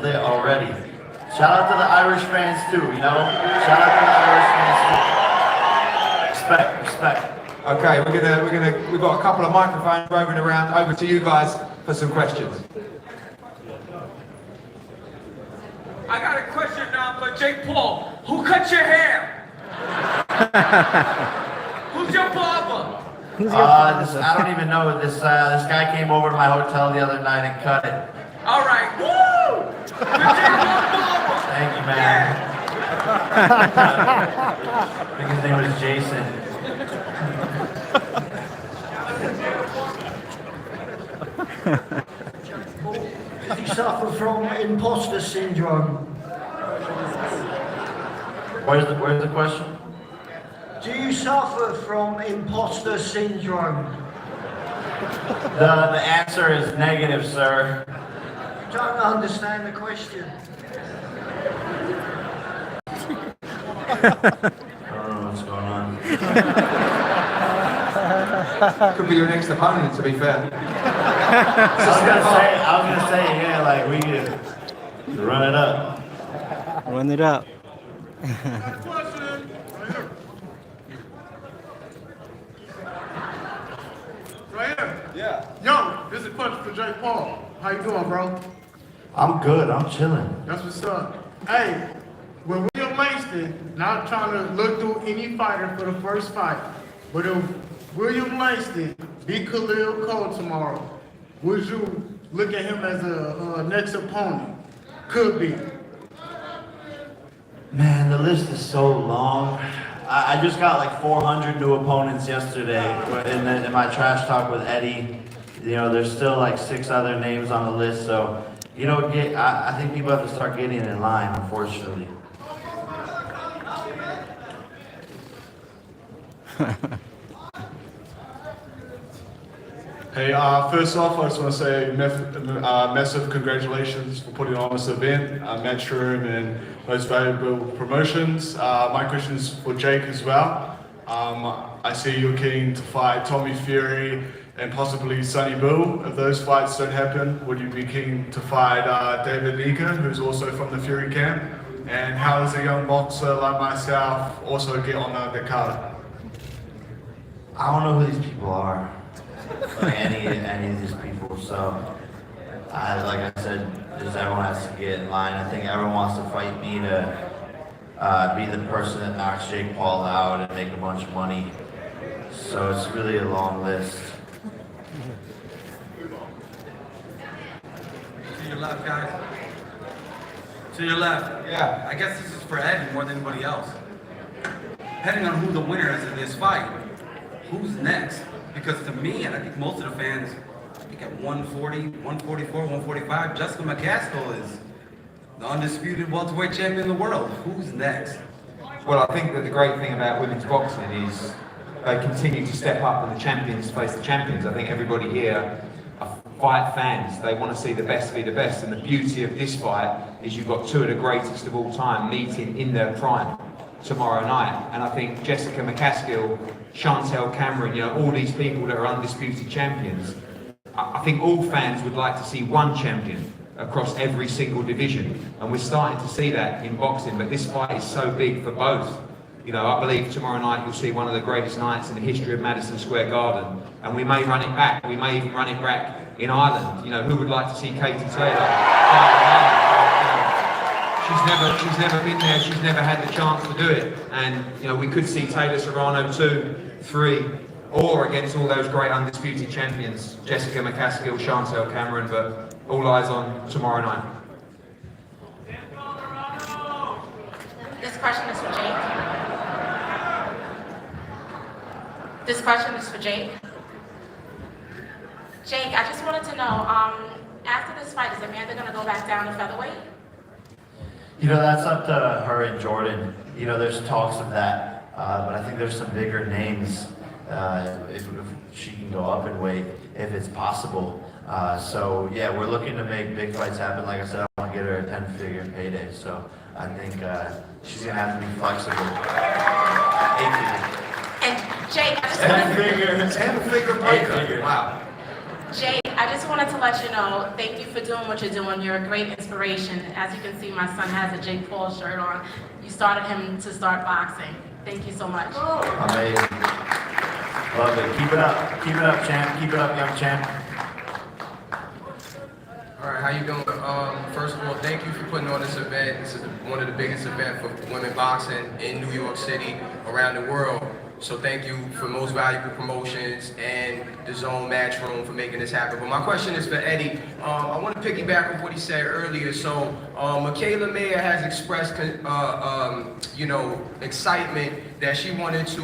lit already. Shout out to the Irish fans too, you know? Shout out to the Irish fans too. Respect. Okay, we've got a couple of microphones roving around. Over to you guys for some questions. I got a question now for Jake Paul. Who cut your hair? Who's your barber? I don't even know. This guy came over to my hotel the other night and cut it. All right, woo! Thank you, man. I think his name was Jason. Does he suffer from imposter syndrome? Where's the question? Do you suffer from imposter syndrome? The answer is negative, sir. You don't understand the question. I don't know what's going on. Could be your next opponent, to be fair. I was gonna say, yeah, like we could run it up. Run it up. Right here. Yeah. Yo, this is a question for Jake Paul. How you doing, bro? I'm good. I'm chilling. That's what's up. Hey, when William Langston, not trying to look through any fighter for the first fight, but if William Langston beat Khalil Cole tomorrow, would you look at him as a next opponent? Could be. Man, the list is so long. I just got like 400 new opponents yesterday in my trash talk with Eddie. You know, there's still like 6 other names on the list, so you know, I think people have to start getting in line, unfortunately. Hey, first off, I just want to say massive congratulations for putting on this event, Matchroom and Most Valuable Promotions. My question is for Jake as well. I see you're keen to fight Tommy Fury and possibly Sonny Bill. If those fights don't happen, would you be keen to fight David Nika, who's also from the Fury camp? And how does a young boxer like myself also get on the card? I don't know who these people are. Like any of these people, so like I said, just everyone has to get in line. I think everyone wants to fight me to be the person that knocks Jake Paul out and make a bunch of money. So it's really a long list. To your left, guys. To your left. Yeah. I guess this is for Eddie more than anybody else. Depending on who the winner is of this fight, who's next? Because to me, and I think most of the fans, I think at 140, 144, 145, Jessica McCaskill is the undisputed welterweight champion in the world. Who's next? Well, I think that the great thing about women's boxing is they continue to step up and the champions face the champions. I think everybody here are fight fans. They want to see the best be the best. And the beauty of this fight is you've got 2 of the greatest of all time meeting in their prime tomorrow night. And I think Jessica McCaskill, Chantel Cameron, you know, all these people that are undisputed champions, I think all fans would like to see one champion across every single division. And we're starting to see that in boxing, but this fight is so big for both. You know, I believe tomorrow night you'll see one of the greatest nights in the history of Madison Square Garden. And we may run it back. We may even run it back in Ireland. You know, who would like to see Katie Taylor fight in Ireland? She's never been there. She's never had the chance to do it. And, you know, we could see Taylor Serrano 2, 3, or against all those great undisputed champions, Jessica McCaskill, Chantel Cameron, but all eyes on tomorrow night. This question is for Jake. This question is for Jake. Jake, I just wanted to know, after this fight, is Amanda going to go back down to featherweight? You know, that's up to her and Jordan. You know, there's talks of that, but I think there's some bigger names if she can go up in weight, if it's possible. So yeah, we're looking to make big fights happen. Like I said, I want to get her a 10-figure payday. So I think she's gonna have to be flexible. 8-figure. And Jake, I just 10-figure. 10-figure breaker. Wow. Jake, I just wanted to let you know, thank you for doing what you're doing. You're a great inspiration. As you can see, my son has a Jake Paul shirt on. You started him to start boxing. Thank you so much. Amazing. Love it. Keep it up. Keep it up, champ. Keep it up, young champ. All right, how you doing? First of all, thank you for putting on this event. This is one of the biggest events for women boxing in New York City, around the world. So thank you for Most Valuable Promotions and the Zone Matchroom for making this happen. But my question is for Eddie. I want to piggyback on what he said earlier. So Michaela Mayer has expressed, excitement that she wanted to,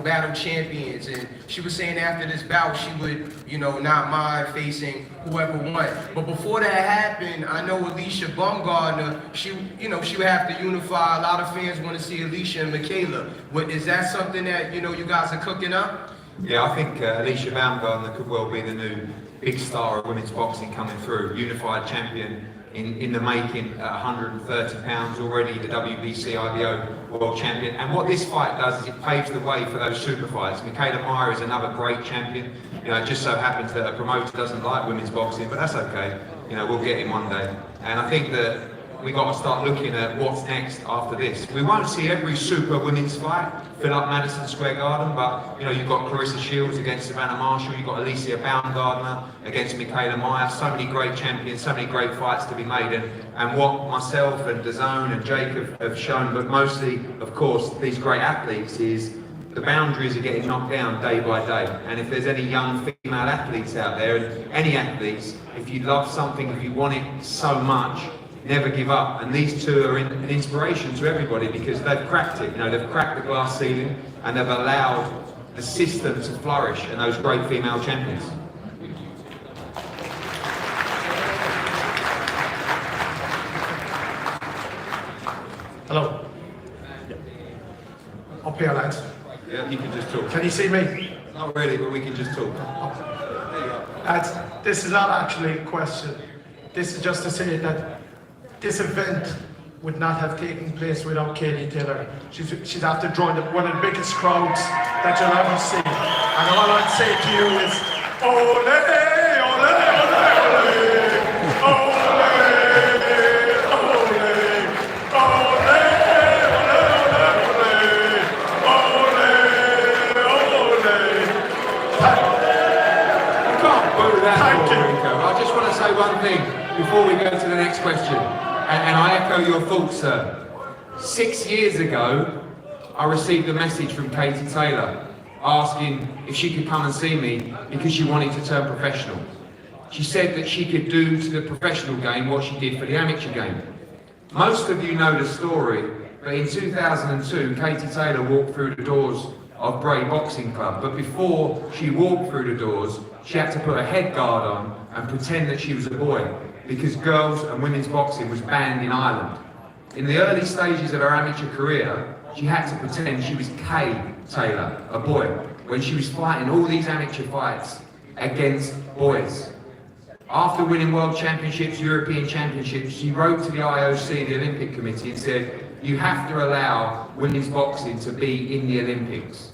battle champions. And she was saying after this bout, she would, not mind facing whoever won. But before that happened, I know Alicia Baumgardner, she would have to unify. A lot of fans want to see Alicia and Michaela. Is that something that, you guys are cooking up? Yeah, I think Alicia Baumgardner could well be the new big star of women's boxing coming through. Unified champion in the making at 130 pounds, already the WBC IBO world champion. And what this fight does is it paves the way for those super fights. Michaela Mayer is another great champion. It just so happens that a promoter doesn't like women's boxing, but that's okay. We'll get him one day. And I think that we got to start looking at what's next after this. We won't see every super women's fight fill up Madison Square Garden, but you've got Clarissa Shields against Savannah Marshall, you've got Alicia Baumgardner against Michaela Mayer. So many great champions, so many great fights to be made. And what myself and DAZN and Jake have shown, but mostly, of course, these great athletes, is the boundaries are getting knocked down day by day. And if there's any young female athletes out there, and any athletes, if you love something, if you want it so much, never give up. And these two are an inspiration to everybody because they've cracked it. They've cracked the glass ceiling and they've allowed the system to flourish and those great female champions. Hello. Up here, lads. Yeah, you can just talk. Can you see me? Not really, but we can just talk. Lads, this is not actually a question. This is just to say that this event would not have taken place without Katie Taylor. She's after drawing one of the biggest crowds that you'll ever see. And all I'd say to you is, ole, ole, ole, ole, I just want to say one thing before we go to the next question, and I echo your thoughts, sir. 6 years ago, I received a message from Katie Taylor asking if she could come and see me because she wanted to turn professional. She said that she could do to the professional game what she did for the amateur game. Most of you know the story, but in 2002, Katie Taylor walked through the doors of Bray Boxing Club, but before she walked through the doors, she had to put a head guard on and pretend that she was a boy, because girls and women's boxing was banned in Ireland. In the early stages of her amateur career, she had to pretend she was Kay Taylor, a boy, when she was fighting all these amateur fights against boys. After winning world championships, European championships, she wrote to the IOC, the Olympic Committee, and said, you have to allow women's boxing to be in the Olympics.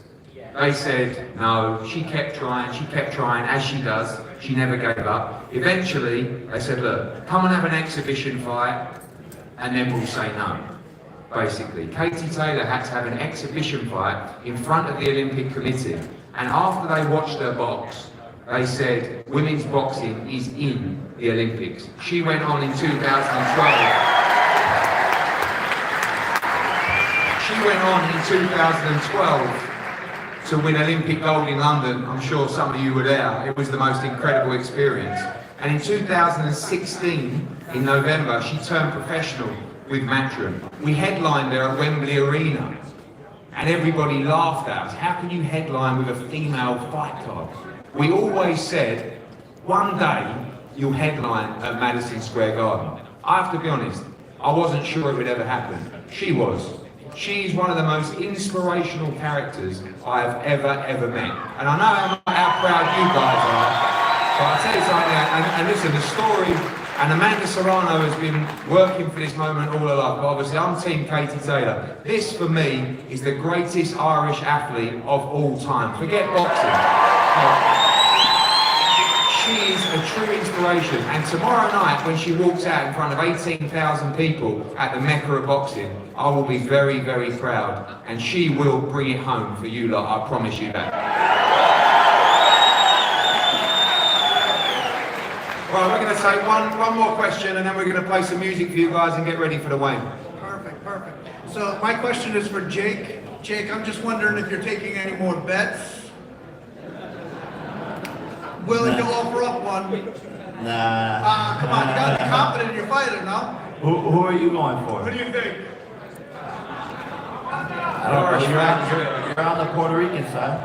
They said no. She kept trying, as she does. She never gave up. Eventually, they said, look, come and have an exhibition fight, and then we'll say no. Basically, Katie Taylor had to have an exhibition fight in front of the Olympic Committee, and after they watched her box, they said, women's boxing is in the Olympics. She went on in 2012. She went on in 2012 to win Olympic gold in London. I'm sure some of you were there. It was the most incredible experience. And in 2016, in November, she turned professional with Matchroom. We headlined her at Wembley Arena, and everybody laughed at us. How can you headline with a female fight card? We always said, one day you'll headline at Madison Square Garden. I have to be honest, I wasn't sure it would ever happen. She was. She's one of the most inspirational characters I have ever met. And I know how proud you guys are, but I'll tell you something, and listen, the story, and Amanda Serrano has been working for this moment all her life, but obviously I'm Team Katie Taylor. This, for me, is the greatest Irish athlete of all time. Forget boxing. She She is a true inspiration. And tomorrow night, when she walks out in front of 18,000 people at the Mecca of boxing, I will be very, very proud. And she will bring it home for you lot, I promise you that. Right, we're going to take one more question and then we're going to play some music for you guys and get ready for the weigh-in. Perfect, perfect. So my question is for Jake. Jake, I'm just wondering if you're taking any more bets? Willing to offer up one? Nah. Come on, you gotta be confident in your fighter now. Who are you going for? What do you think? I don't know. You're on the Puerto Rican side.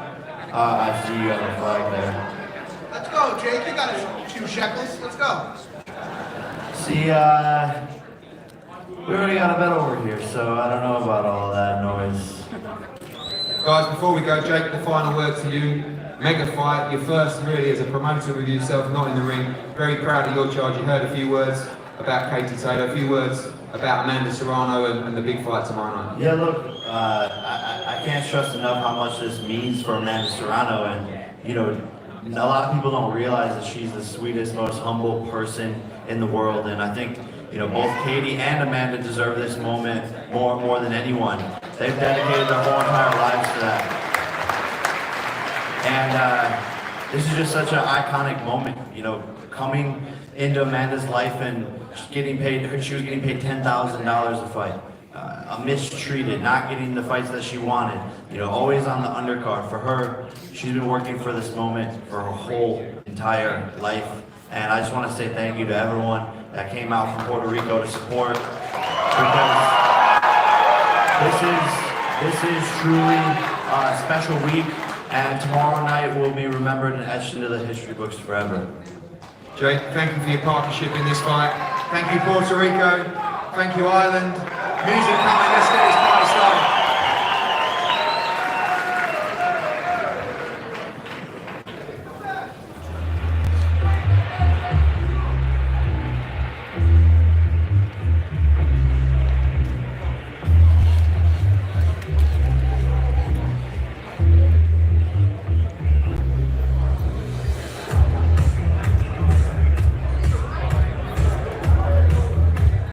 I see you have a flag there. Let's go, Jake. You got a few shekels. Let's go. See, we already got a bet over here, so I don't know about all that noise. Guys, before we go, Jake, the final word to you. Mega fight, your first really as a promoter with yourself, not in the ring. Very proud of your charge. You heard a few words about Katie Taylor, a few words about Amanda Serrano and the big fight tomorrow night. Yeah, look, I can't stress enough how much this means for Amanda Serrano, and you know, a lot of people don't realize that she's the sweetest, most humble person in the world, and I think you know both Katie and Amanda deserve this moment more than anyone. They've dedicated their whole entire lives to that. And this is just such an iconic moment, you know, coming into Amanda's life and getting paid, she was getting paid $10,000 a fight. Mistreated, not getting the fights that she wanted, you know, always on the undercard. For her, she's been working for this moment for her whole entire life. And I just want to say thank you to everyone that came out from Puerto Rico to support, because this is truly a special week. And tomorrow night will be remembered and etched into the history books forever. Jake, thank you for your partnership in this fight. Thank you, Puerto Rico. Thank you, Ireland. Music coming, let's get this